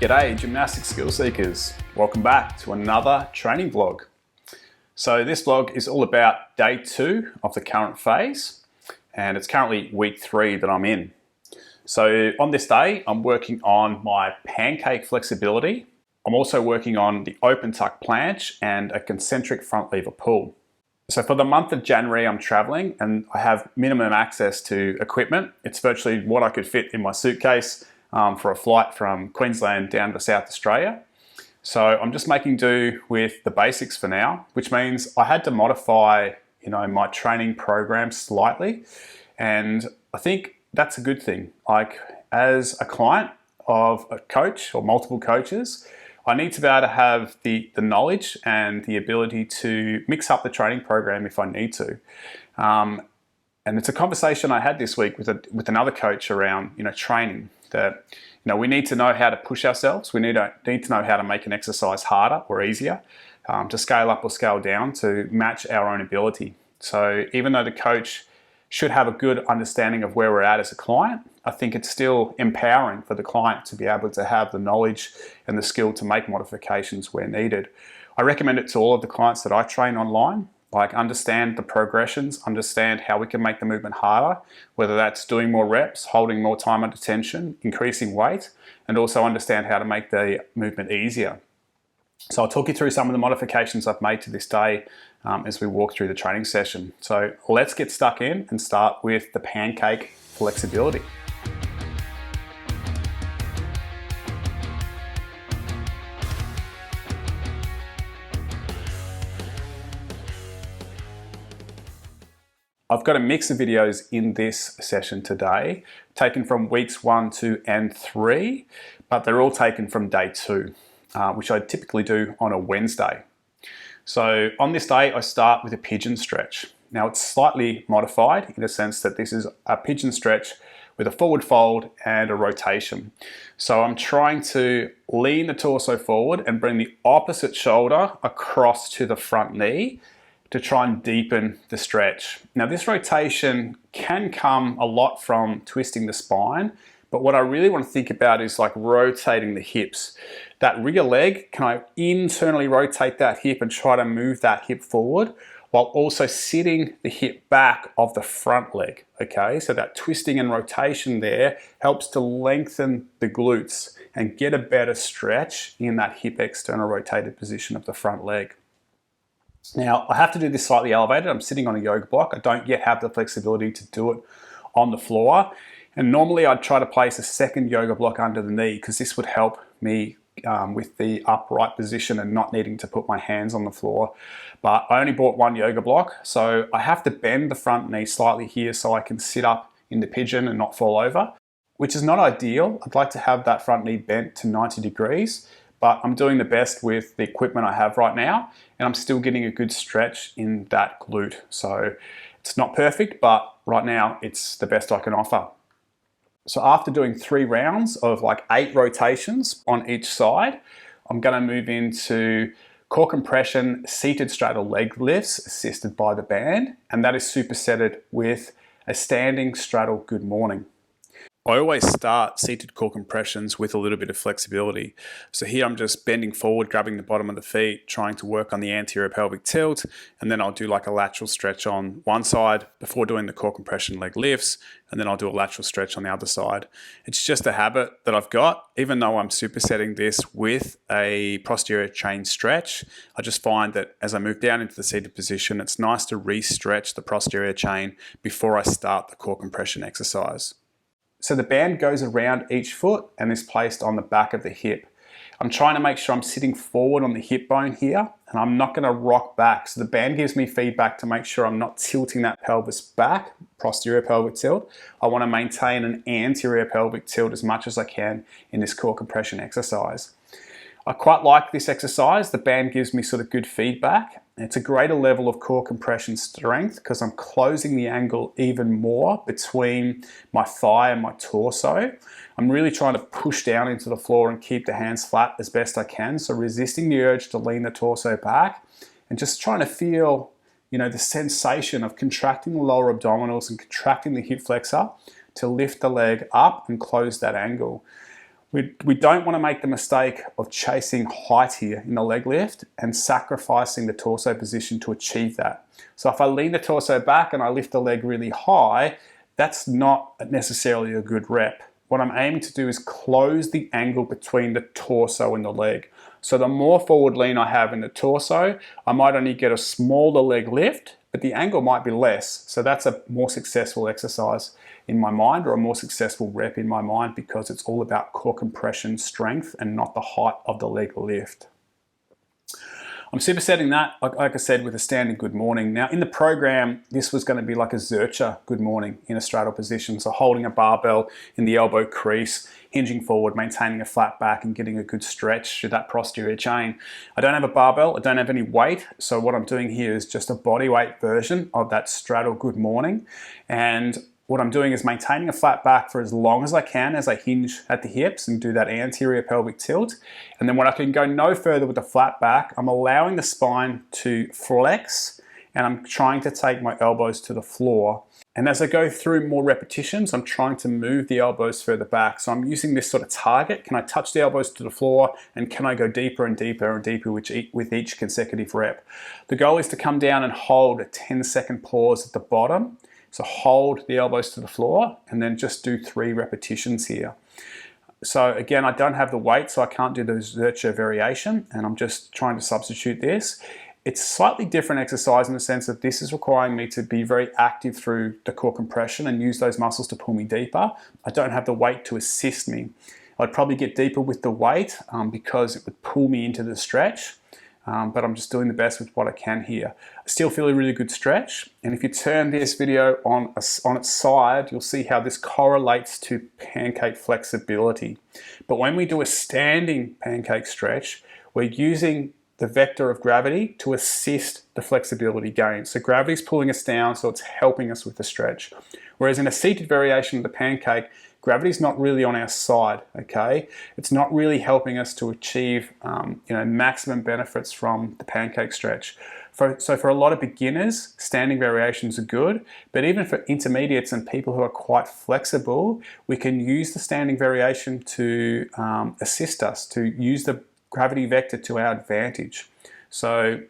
G'day gymnastics skill seekers, welcome back to another training vlog. So this vlog is all about day 2 of the current phase, and it's currently week 3 that I'm in. So on this day I'm working on my pancake flexibility. I'm also working on the open tuck planche and a concentric front lever pull. So for the month of January I'm traveling and I have minimum access to equipment. It's virtually what I could fit in my suitcase for a flight from Queensland down to South Australia. So I'm just making do with the basics for now, which means I had to modify, my training program slightly, and I think that's a good thing. Like, as a client of a coach or multiple coaches, I need to be able to have the knowledge and the ability to mix up the training program if I need to. And it's a conversation I had this week with another coach around, training. That we need to know how to push ourselves. We need to know how to make an exercise harder or easier, to scale up or scale down to match our own ability. So even though the coach should have a good understanding of where we're at as a client, I think it's still empowering for the client to be able to have the knowledge and the skill to make modifications where needed. I recommend it to all of the clients that I train online. Like, understand the progressions, understand how we can make the movement harder, whether that's doing more reps, holding more time under tension, increasing weight, and also understand how to make the movement easier. So I'll talk you through some of the modifications I've made to this day as we walk through the training session. So let's get stuck in and start with the pancake flexibility. I've got a mix of videos in this session today, taken from weeks 1, 2, and 3, but they're all taken from day 2, which I typically do on a Wednesday. So on this day, I start with a pigeon stretch. Now, it's slightly modified in a sense that this is a pigeon stretch with a forward fold and a rotation. So I'm trying to lean the torso forward and bring the opposite shoulder across to the front knee to try and deepen the stretch. Now, this rotation can come a lot from twisting the spine, but what I really want to think about is like rotating the hips. That rear leg, can I internally rotate that hip and try to move that hip forward while also sitting the hip back of the front leg, okay? So that twisting and rotation there helps to lengthen the glutes and get a better stretch in that hip external rotated position of the front leg. Now, I have to do this slightly elevated. I'm sitting on a yoga block. I don't yet have the flexibility to do it on the floor. And normally I'd try to place a second yoga block under the knee because this would help me with the upright position and not needing to put my hands on the floor. But I only bought one yoga block, so I have to bend the front knee slightly here so I can sit up in the pigeon and not fall over, which is not ideal. I'd like to have that front knee bent to 90 degrees. But I'm doing the best with the equipment I have right now, and I'm still getting a good stretch in that glute. So it's not perfect, but right now it's the best I can offer. So after doing 3 rounds of like 8 rotations on each side, I'm gonna move into core compression seated straddle leg lifts assisted by the band, and that is supersetted with a standing straddle good morning. I always start seated core compressions with a little bit of flexibility. So here I'm just bending forward, grabbing the bottom of the feet, trying to work on the anterior pelvic tilt, and then I'll do like a lateral stretch on one side before doing the core compression leg lifts, and then I'll do a lateral stretch on the other side. It's just a habit that I've got. Even though I'm supersetting this with a posterior chain stretch, I just find that as I move down into the seated position, it's nice to re-stretch the posterior chain before I start the core compression exercise. So the band goes around each foot and is placed on the back of the hip. I'm trying to make sure I'm sitting forward on the hip bone here, and I'm not going to rock back. So the band gives me feedback to make sure I'm not tilting that pelvis back, posterior pelvic tilt. I want to maintain an anterior pelvic tilt as much as I can in this core compression exercise. I quite like this exercise. The band gives me sort of good feedback. It's a greater level of core compression strength because I'm closing the angle even more between my thigh and my torso. I'm really trying to push down into the floor and keep the hands flat as best I can. So resisting the urge to lean the torso back and just trying to feel, the sensation of contracting the lower abdominals and contracting the hip flexor to lift the leg up and close that angle. We don't want to make the mistake of chasing height here in the leg lift and sacrificing the torso position to achieve that. So if I lean the torso back and I lift the leg really high, that's not necessarily a good rep. What I'm aiming to do is close the angle between the torso and the leg. So the more forward lean I have in the torso, I might only get a smaller leg lift, but the angle might be less. So that's a more successful exercise in my mind, or a more successful rep in my mind, because it's all about core compression strength and not the height of the leg lift. I'm supersetting that, like I said, with a standing good morning. Now in the program, this was going to be like a Zercher good morning in a straddle position. So holding a barbell in the elbow crease, hinging forward, maintaining a flat back and getting a good stretch through that posterior chain. I don't have a barbell, I don't have any weight. So what I'm doing here is just a body weight version of that straddle good morning. And what I'm doing is maintaining a flat back for as long as I can as I hinge at the hips and do that anterior pelvic tilt. And then when I can go no further with the flat back, I'm allowing the spine to flex and I'm trying to take my elbows to the floor. And as I go through more repetitions, I'm trying to move the elbows further back. So I'm using this sort of target. Can I touch the elbows to the floor, and can I go deeper and deeper and deeper with each consecutive rep? The goal is to come down and hold a 10-second pause at the bottom. So hold the elbows to the floor and then just do 3 repetitions here. So again, I don't have the weight, so I can't do the Zercher variation, and I'm just trying to substitute this. It's a slightly different exercise in the sense that this is requiring me to be very active through the core compression and use those muscles to pull me deeper. I don't have the weight to assist me. I'd probably get deeper with the weight because it would pull me into the stretch. But I'm just doing the best with what I can here. I still feel a really good stretch, and if you turn this video on its side, you'll see how this correlates to pancake flexibility. But when we do a standing pancake stretch, we're using the vector of gravity to assist the flexibility gain. So gravity's pulling us down, so it's helping us with the stretch. Whereas in a seated variation of the pancake, gravity's not really on our side, okay? It's not really helping us to achieve maximum benefits from the pancake stretch. So for a lot of beginners, standing variations are good, but even for intermediates and people who are quite flexible, we can use the standing variation to assist us, to use the gravity vector to our advantage. So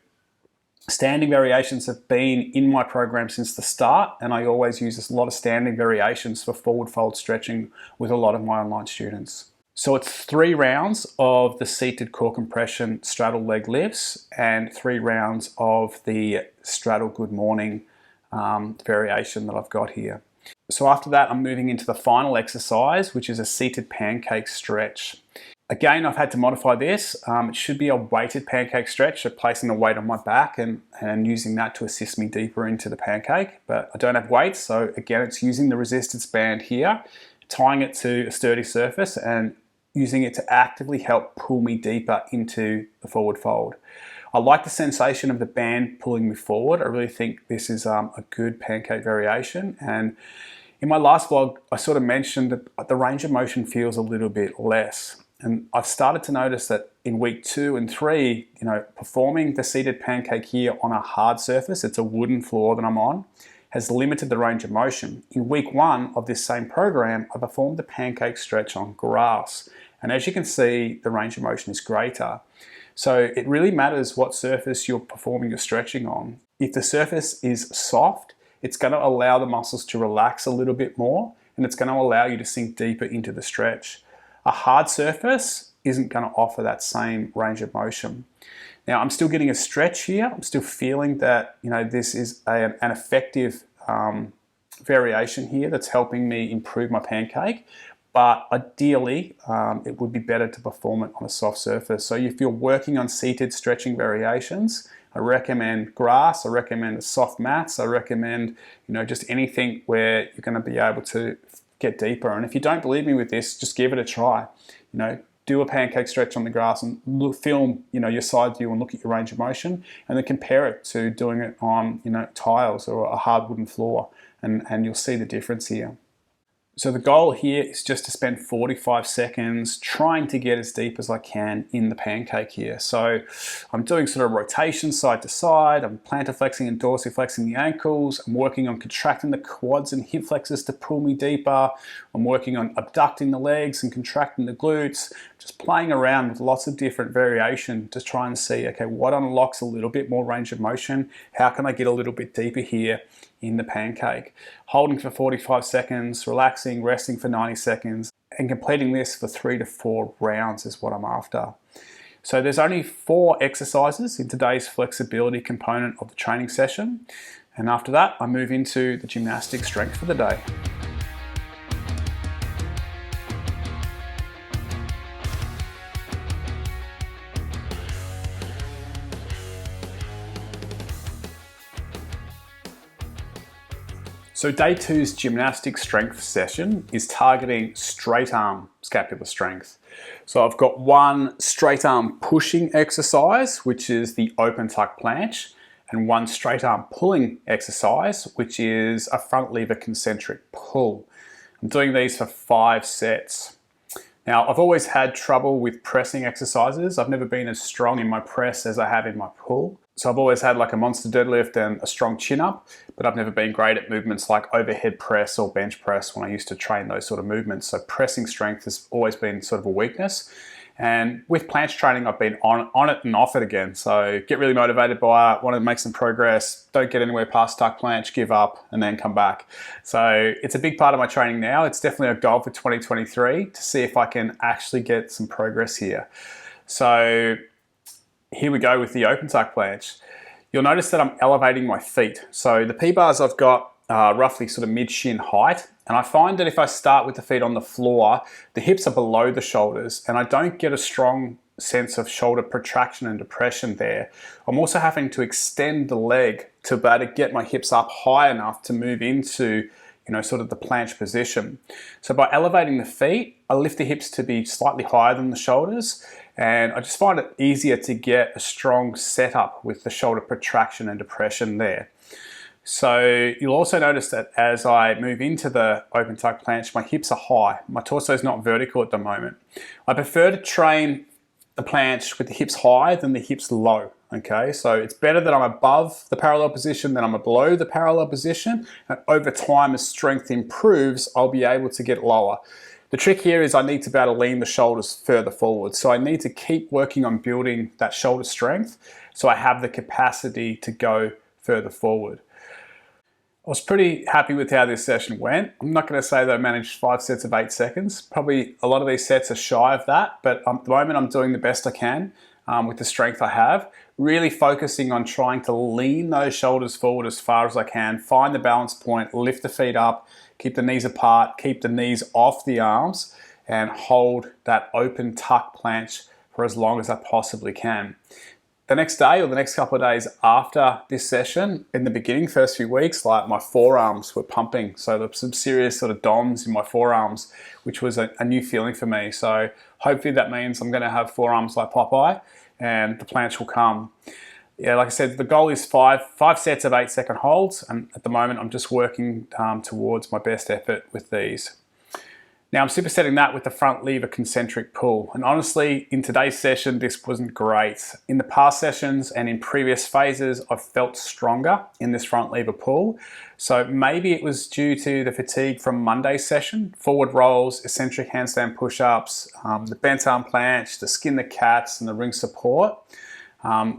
standing variations have been in my program since the start, and I always use a lot of standing variations for forward fold stretching with a lot of my online students. So it's 3 rounds of the seated core compression straddle leg lifts and 3 rounds of the straddle good morning variation that I've got here. So after that, I'm moving into the final exercise, which is a seated pancake stretch. Again, I've had to modify this. It should be a weighted pancake stretch, so placing the weight on my back and using that to assist me deeper into the pancake. But I don't have weights, so again, it's using the resistance band here, tying it to a sturdy surface and using it to actively help pull me deeper into the forward fold. I like the sensation of the band pulling me forward. I really think this is a good pancake variation. And in my last vlog, I sort of mentioned that the range of motion feels a little bit less. And I've started to notice that in week 2 and 3, performing the seated pancake here on a hard surface, it's a wooden floor that I'm on, has limited the range of motion. In week 1 of this same program, I performed the pancake stretch on grass. And as you can see, the range of motion is greater. So it really matters what surface you're performing your stretching on. If the surface is soft, it's going to allow the muscles to relax a little bit more, and it's going to allow you to sink deeper into the stretch. A hard surface isn't going to offer that same range of motion. Now, I'm still getting a stretch here. I'm still feeling that this is an effective variation here that's helping me improve my pancake. But ideally, it would be better to perform it on a soft surface. So if you're working on seated stretching variations, I recommend grass, I recommend soft mats, I recommend just anything where you're going to be able to get deeper. And if you don't believe me with this, just give it a try. Do a pancake stretch on the grass and film your side view and look at your range of motion, and then compare it to doing it on tiles or a hard wooden floor, and you'll see the difference here. So the goal here is just to spend 45 seconds trying to get as deep as I can in the pancake here. So I'm doing sort of rotation side to side, I'm plantar flexing and dorsiflexing the ankles, I'm working on contracting the quads and hip flexors to pull me deeper, I'm working on abducting the legs and contracting the glutes, just playing around with lots of different variation to try and see, okay, what unlocks a little bit more range of motion? How can I get a little bit deeper here in the pancake? Holding for 45 seconds, relaxing, resting for 90 seconds, and completing this for 3 to 4 rounds is what I'm after. So there's only 4 exercises in today's flexibility component of the training session. And after that, I move into the gymnastic strength for the day. So day 2's gymnastic strength session is targeting straight arm scapular strength. So I've got one straight arm pushing exercise, which is the open tuck planche, and one straight arm pulling exercise, which is a front lever concentric pull. I'm doing these for 5 sets. Now, I've always had trouble with pressing exercises. I've never been as strong in my press as I have in my pull. So I've always had like a monster deadlift and a strong chin up, but I've never been great at movements like overhead press or bench press when I used to train those sort of movements. So pressing strength has always been sort of a weakness. And with planche training, I've been on it and off it again. So get really motivated by it, want to make some progress, don't get anywhere past tuck planche, give up, and then come back. So it's a big part of my training now. It's definitely a goal for 2023 to see if I can actually get some progress here. So here we go with the open tuck planche. You'll notice that I'm elevating my feet. So the P-bars I've got roughly sort of mid-shin height. And I find that if I start with the feet on the floor, the hips are below the shoulders and I don't get a strong sense of shoulder protraction and depression there. I'm also having to extend the leg to be able to get my hips up high enough to move into, sort of the planche position. So by elevating the feet, I lift the hips to be slightly higher than the shoulders, and I just find it easier to get a strong setup with the shoulder protraction and depression there. So you'll also notice that as I move into the open tuck planche, my hips are high. My torso is not vertical at the moment. I prefer to train the planche with the hips high than the hips low. Okay, so it's better that I'm above the parallel position than I'm below the parallel position. And over time, as strength improves, I'll be able to get lower. The trick here is I need to be able to lean the shoulders further forward. So I need to keep working on building that shoulder strength so I have the capacity to go further forward. I was pretty happy with how this session went. I'm not going to say that I managed 5 sets of 8 seconds. Probably a lot of these sets are shy of that, but at the moment I'm doing the best I can with the strength I have. Really focusing on trying to lean those shoulders forward as far as I can, find the balance point, lift the feet up, keep the knees apart, keep the knees off the arms, and hold that open tuck planche for as long as I possibly can. The next day or the next couple of days after this session, in the beginning, first few weeks, like my forearms were pumping. So there were some serious sort of DOMs in my forearms, which was a new feeling for me. So hopefully that means I'm going to have forearms like Popeye and the planche will come. Yeah, like I said, the goal is five sets of 8-second holds. And at the moment, I'm just working towards my best effort with these. Now I'm supersetting that with the front lever concentric pull. And honestly, in today's session, this wasn't great. In the past sessions and in previous phases, I've felt stronger in this front lever pull. So maybe it was due to the fatigue from Monday's session, forward rolls, eccentric handstand push-ups, the bent arm planche, the skin the cats and the ring support.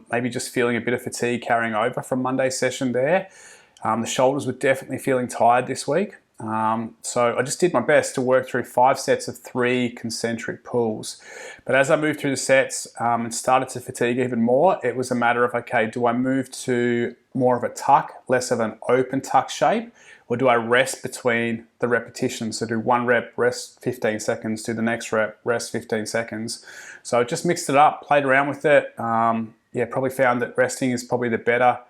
Maybe just feeling a bit of fatigue carrying over from Monday's session there. The shoulders were definitely feeling tired this week. So I just did my best to work through 5 sets of 3 concentric pulls. But as I moved through the sets and started to fatigue even more, it was a matter of, okay, do I move to more of a tuck, less of an open tuck shape, or do I rest between the repetitions? So do 1 rep, rest 15 seconds, do the next rep, rest 15 seconds. So I just mixed it up, played around with it. Probably found that resting is probably the better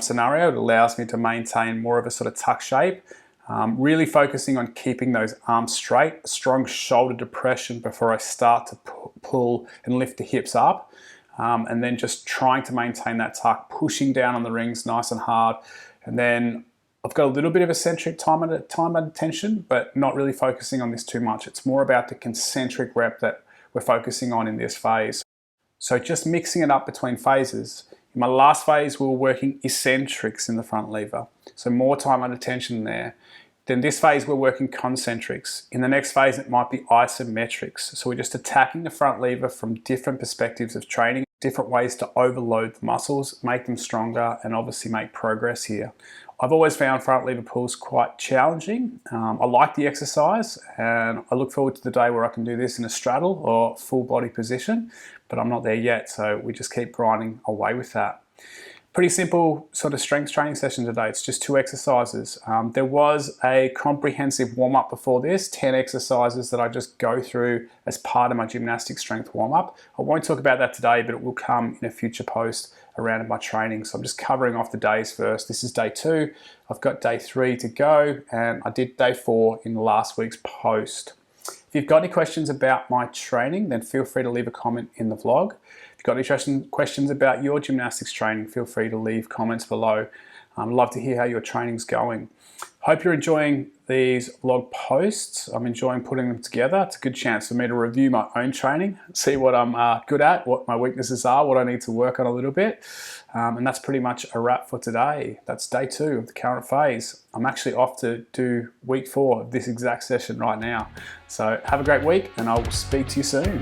scenario. It allows me to maintain more of a sort of tuck shape. Really focusing on keeping those arms straight, strong shoulder depression before I start to pull and lift the hips up. And then just trying to maintain that tuck, pushing down on the rings nice and hard. And then I've got a little bit of eccentric time and attention, but not really focusing on this too much. It's more about the concentric rep that we're focusing on in this phase. So just mixing it up between phases. In my last phase, we were working eccentrics in the front lever. So more time and attention there. Then this phase, we're working concentrics. In the next phase, it might be isometrics. So we're just attacking the front lever from different perspectives of training, different ways to overload the muscles, make them stronger, and obviously make progress here. I've always found front lever pulls quite challenging. I like the exercise, and I look forward to the day where I can do this in a straddle or full body position, but I'm not there yet, so we just keep grinding away with that. Pretty simple sort of strength training session today. It's just 2 exercises. There was a comprehensive warm-up before this, 10 exercises that I just go through as part of my gymnastic strength warm-up. I won't talk about that today, but it will come in a future post around my training. So I'm just covering off the days first. This is day 2. I've got day 3 to go, and I did day 4 in last week's post. If you've got any questions about my training, then feel free to leave a comment in the vlog. If you've got any questions about your gymnastics training, feel free to leave comments below. I'd love to hear how your training's going. Hope you're enjoying these vlog posts. I'm enjoying putting them together. It's a good chance for me to review my own training, see what I'm good at, what my weaknesses are, what I need to work on a little bit. And that's pretty much a wrap for today. That's day 2 of the current phase. I'm actually off to do week 4 of this exact session right now. So have a great week, and I will speak to you soon.